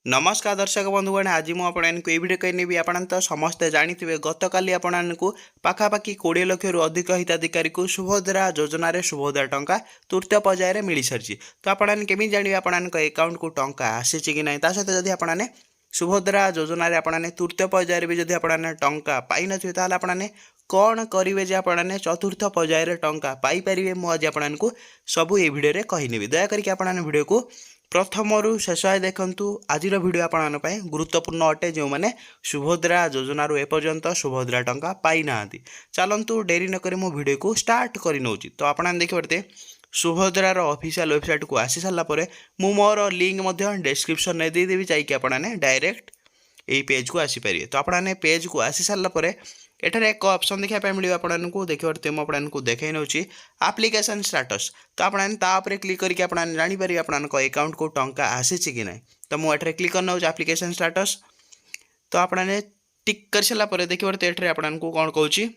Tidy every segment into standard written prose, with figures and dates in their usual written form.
नमस्कार दर्शक बंधुगण आज मुझे वीडियो कही आप तो समस्ते जानी गत काली आपको पाखापाखि 20 लाख रु अधिक हिताधिकारी को सुभद्रा योजन सुभद्रा टंका तृतीय पर्यायर मिल सारी तो आपमी जानवे आपण अकाउंट को टंका आसी कि ना सहित जब आपने सुभद्रा योजन आपने तृतीय पर्यायर भी जब आपने टंका पाई थे आपने कौन करेंगे जे आपने चतुर्थ पर्यायर टंका पाइपर मुझे आपको सबू ये भिडियो कहनी दयाकोरी आपने भिडियो को प्रथम रु शेष है देखु आज भिडियो आपण गुरुत्वपूर्ण अटे जो मैंने सुभद्रा योजन एपर्यंत सुभद्रा टंका पाई ना चलतु डेरी नक मो भिडियो को स्टार्ट कर नौ तो आप देखिए सुभद्रार ऑफिशियल वेबसाइट को आसी सारापर मु मोर लिंक डिस्क्रिप्शन में देदेवी चाहिए आपने डायरेक्ट यही पेज को आसीपारे तो आपने पेज को आसी सारापर एठार एक ऑप्शन देखा मिले आपको देखिए मुझे देखा नौ एप्लिकेशन स्टेटस तो आपने क्लिक करके जानीपर आपको अकाउंट को टंका आसी कि ना तो मुझे क्लिक करना एप्लिकेशन स्टेटस तो आपने टिक कर सारापर देखिए ये आपको कौन कहूँ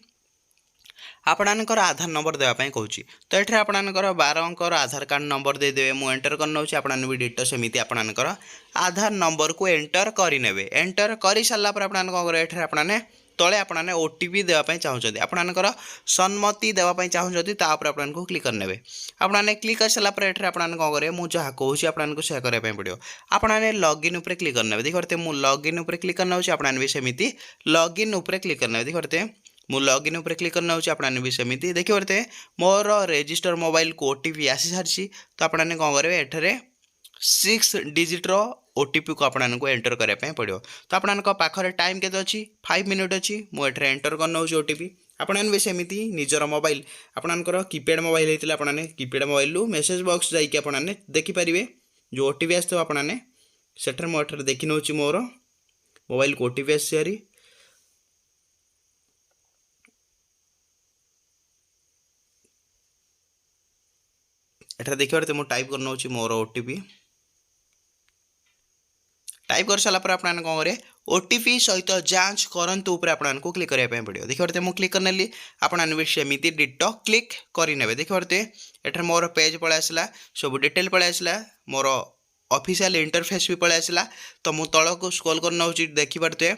आपणकर आधार नंबर देवाई कहूँ तो ये आपणकर 12 अंकर आधार कार्ड नंबर देदेवे मुझे एंटर करना आपने भी डिटो सेमती आपणकर आधार नंबर को एंटर करे एंटर कर सारापर आपने आपने तले आपने ओटीपी देवाई चाहते आपणकर सम्मति देवाई चाहते आपको क्लिक करने आपने क्लिक कर सारापर ये आपने कौन करेंगे मुझे जहाँ कहूँ आपको सेया करने पड़ो आपने लॉगिन उपर क्लिक करने देखते मुझे लॉगिन उपर क्लिक करना आपने भी सेमती लॉगिन उपर क्लिक करने देखते मु लॉगिन उपर क्लिक करना आपने भी सेमती देखिए मोर रजिस्टर मोबाइल को ओटीपी आसी सारी तो आपने कौन करेंगे एठारे 6 डिजिट ओटीपी को आपको एंटर करने पड़ो तो आपको पाखरे टाइम के अच्छी 5 मिनट अच्छी मुझे एंटर करना ओटीपी आपने भी सेमती निजर मोबाइल आपंकर कीपैड मोबाइल होता है आपने कीपैड मोबाइल मेसेज बॉक्स जाकि आपने देखिपारे जो ओटीपी आसो आपने सेठर मुझे देखी नौ मोर मोबाइल को ओटीपी आसी एटा देखिए मुझे टाइप करना मोर ओटीपी टाइप कर सारापर आपने कौन करेंगे ओटीपी सहित जांच करंतु ऊपर आपको क्लिक करने पड़ो देखिए मुझे क्लिक करने आपने भी सेमती डिटो क्लिक करे देखिए ये मोर पेज पलि आसला सब डिटेल पलि आसला मोर ऑफिशियल इंटरफेस भी पलि आसला तो मुझे तल को स्क्रॉल करना देखिए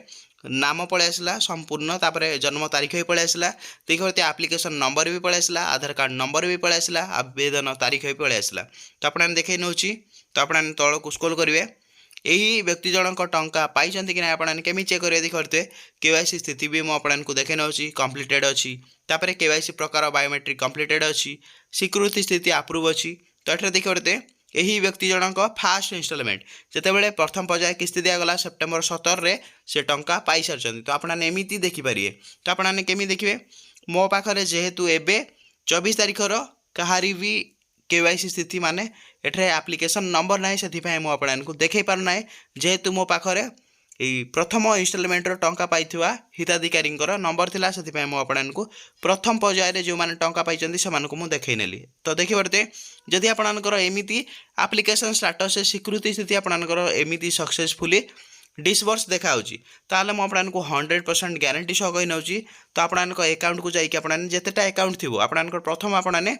नाम पलि आसला संपूर्ण तापर जन्म तारीख भी पलि आसला देखिए एप्लिकेशन नंबर भी पलि आसला आधार कार्ड नंबर भी पलि आसला आवेदन तारीख भी पलि आसला तो आपने देखे नौ तो आपने तल को स्क्रॉल करेंगे यही व्यक्ति जनक टंका पाई कि ना आपने केमी चेक करेंगे देखते केवाईसी स्थिति भी मुझे देखे नौ कंप्लीटेड अच्छी तापर केवाईसी प्रकार बायोमेट्रिक कंप्लीटेड अच्छी स्वीकृति स्थिति अप्रूव अच्छी तो ये देखिए यही व्यक्ति जनक फास्ट इंस्टॉलमेंट जितेबाला प्रथम पर्याय किस्ती दिगला सेप्टेम्बर 17 रे से टंका पाई सारी तो आपने एमती देखिपारे तो आपने केमी देखिए मो पाखे जेहेतु एबे 24 तारीखर कहारी भी केवाईसी स्थिति माने एठे एप्लिकेशन नंबर ना से मुझे देखे पारना जेहेतु मो पाखे प्रथम इनस्टलमेंटर टंका पाई हिताधिकारी नंबर थिला से मुझे प्रथम पर्यायर जो मैंने टंका पाई से मुझे देखई नेली तो देखिए जदि आपणकर एमती एप्लिकेशन स्टेटस स्वीकृति स्थिति आपणकर एमती सक्सेसफुली डिसबर्स देखा ताल मुझे 100% ग्यारंटी सह कही नौ तो आपन अकाउंट को जाकि आपने जितेटा अकाउंट थी आपन प्रथम आपने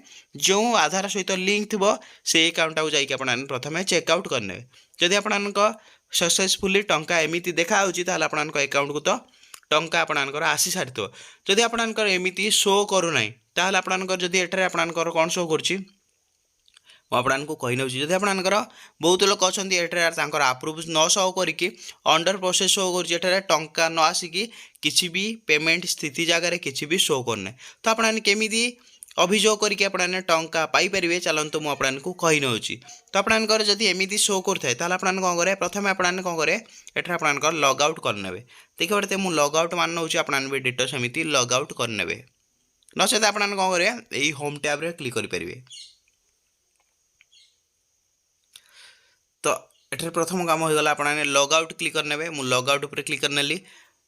जो आधार सहित लिंक थी से अकाउंट को जाकि आपने प्रथम चेकआउट करने जदि आपन सक्सेसफुली टंका एमती देखा आपन अकाउंट को तो टंका आपनकर आसी सारी थो जदि आपनकर एमती शो करूना ताल आपनकर जदि एठारे आपनकर कौन शो करुच्ची आपको कही नौ जब आपंकर बहुत लोग अच्छा ये आप्रुव न शो करके अंडर प्रोसेस शो कर टंका न आसिकी किसी भी पेमेंट स्थिति जगार किसी भी शो करने तो आपने केमी अभियोग करके आपने टंका पाइपर चलतु मुझे आपको कही नौ तो आपंकर जब एमती शो करें आपने कौन करें प्रथम आपने कौन करें ये आपंकर लग आउट करने देखिए मुझे लग आउट मान नौ आपने भी डिटो सेमती लग आउट करने नचेत आपने कौन करें यही होम टैब क्लिक करेंगे तो ये प्रथम काम होगा आपने लग आउट क्लिक करने मुझे लग आउट पर क्लिक करने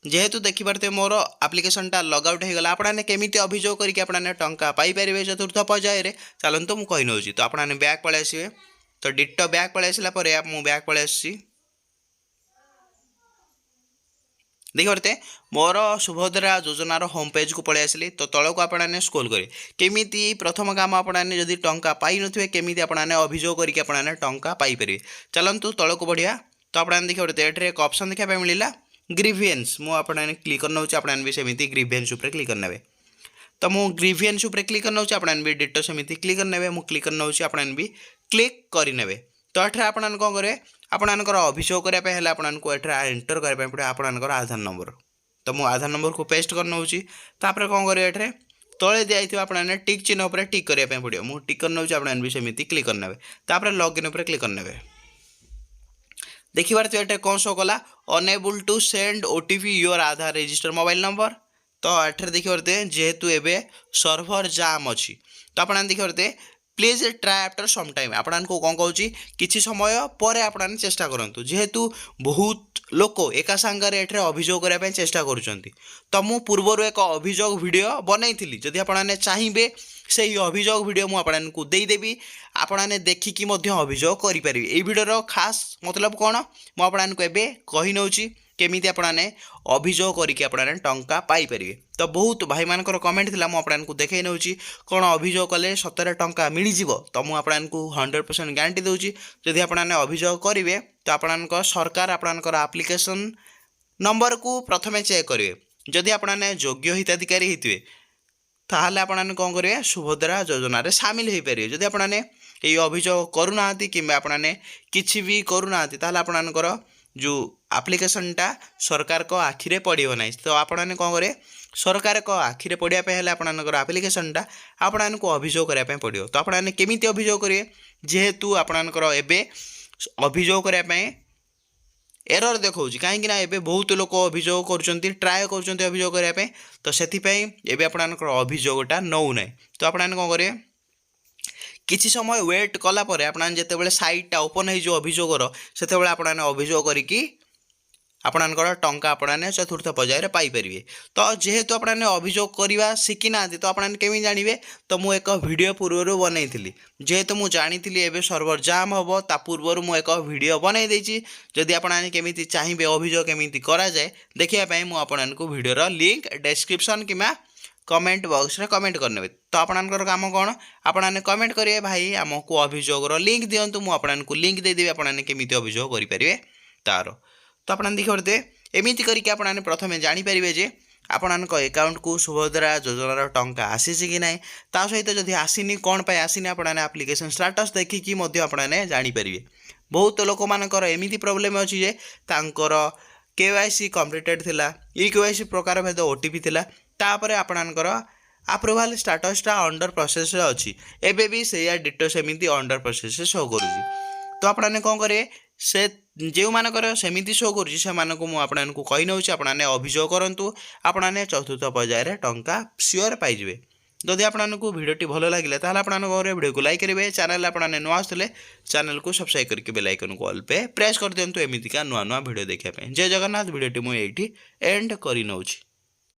जेहेतु देखिपारे मोर एप्लिकेशनटा लग आउट होगा आपने केमी अभियोग करके आपने टंका पाइपर चतुर्थ पर्यायर चलतु मुझे कही नौ तो आपने बैक पलि आसवे तो डिटो बैक पलि आसला मुझे बैक पलि आसी देखिए मोर सुभद्रा योजनार होम पेज को पलि आसली तो तल को आपने स्क्रॉल करें केमी प्रथम काम आपने जदि टंका पाई नथिबे केमी आपने अभियोग करके आपने टंका पाइपर चलतु तल को बढ़िया तो आपने देखिए ये एक ऑप्शन देखा मिलला ग्रीवियंस मु आपने क्लिक करना आपने भी सेमती ग्रीवियंस उपर क्लिक करने तो मु ग्रीवियंस उपर क्लिक करना आपने भी डिटो सेमती क्लिक करने मु क्लिक करना आपने भी क्लिक करने तो ये आपने कौन करेंगे आपणकर अभियोग करने आपको एंटर करने पड़े आपणकर आधार नंबर तो मु आधार नंबर को पेस्ट करना तापर कौन करेंगे ये तले दिखाई आपने टिक चिन्ह पर टिक करने पड़ो मुझे टिक करना आपने भी सेमती क्लिक करने तापर लॉगिन पर क्लिक करने देखिए ये कौन शो कला enable to send OTP your Aadhaar register mobile number तो ये देखिए जेहेतु एवं सर्भर जाम अच्छी तो आपने देखिए please try after some time आपको कौन कहूँ किसी समय पर आपने चेष्टा करूँ जेहेतु बहुत लोक एका सांगे ये अभियोग करने चेष्टा करुँच तो मु पूर्वर एक अभियोग वीडियो बनई जदि आपने चाहिए से अभियोग वीडियो मुझे देदेवी आपने देखिकी अभियोग करेंगे ये वीडियोर खास मतलब कौन मुझे कही नौ केमी आपने अभियोग करके आपने टंका पाइपर तो बहुत भाई मानकर कमेंट थी मुझे देखई नौ कौन अभियोग कले सतरे टंका मिलज तो मुझे 100% गारंटी दूसरी जदि आपने अभियोग करेंगे तो आपण सरकार आपणकर आप्लिकेसन नंबर को प्रथमे चेक करेंगे जदि आपने योग्य हिताधिकारी होते ताहले आपने कौन करेंगे सुभद्रा योजन सामिल हो पारे जदि आपने ये अभियोग करूना कि आपने किसी भी करूना ताहले आपणकर जो आप्लिकेसनटा सरकार को आखिरे पड़ो ना तो आपने कौन करें सरकार को आखिरे पड़ापी आपणकर आप्लिकेसनटा आपको अभियोग करने पड़ो तो आपने केमी अभियोग करेंगे जेहेतु आपणकर एवं अभियोग करने एरर देखा कहीं एवं बहुत लोग अभियोग कर ट्राए कर अभियोग करने तो से आपणकर अभियोगटा नौ ना तो आपने कौन करेंगे किसी समय वेट कलापर आपने जिते साइटा ओपन हो अभियोगर से आपने अभियोग करके आपणकर टंका आपने चतुर्थ पर्यायर पाइपर तो जेहेतु आपने अभियोग करवा शिखिना तो आपने केमी जानवे तो मुझे एक वीडियो पूर्व बनई जेहेतु मुझे जानी एवं सर्वर जाम हम ता पूर्व मुझे एक वीडियो बनई देछि जदि आपने केमी चाहिए अभियोग केमी कराए देखिए मुझे वीडियोर लिंक डिस्क्रिप्शन कि कमेंट बॉक्स रे कमेंट करने तो आपणकर काम कौन आपने कमेंट करेंगे भाई आमको अभियोगर लिंक दिंतु मुझे लिंक देदेवी आपने केमी अभियोग करेंगे तार तो आपने देखिए एमती करके आपने प्रथम जानीपारे जे आपण अकाउंट को सुभद्रा योजनार टंका आसी कि ना ता सहित जदि आसीनी कौन पाई आसीनी आपने आप्लिकेसन स्टाटस देखिकी आपने जानीपारे बहुत लोक मानकर एमती प्रोब्लेम अच्छी जे तांकर केवाईसी कंप्लीटेड थिला ई केवाईसी प्रकार भेद ओटीपी थिला तापर आपणकर अप्रूवाल स्टाटसटा अंडर प्रोसेस अच्छी एबे भी से डिटो सेमती अंडर प्रोसेस शो करुँची तो आपने कौन करें से जो मानकर सेमती शो करुँची से आपको कही नौ आपने अभियोग करूँ आपने चतुर्थ पर्यायर टंका सियोर पाइबे जदि आपको भिडियोटी भल लगे तो आपने वीडियो को लाइक करेंगे चैनल आपने नुआ आसते चैनल को सब्सक्राइब करके बेल आइकन को ऑल पे प्रेस कर दिंतु एमतीका नुआ नुआ वीडियो देखापी जय जगन्नाथ वीडियोटी मुझे एंड कर नौछि।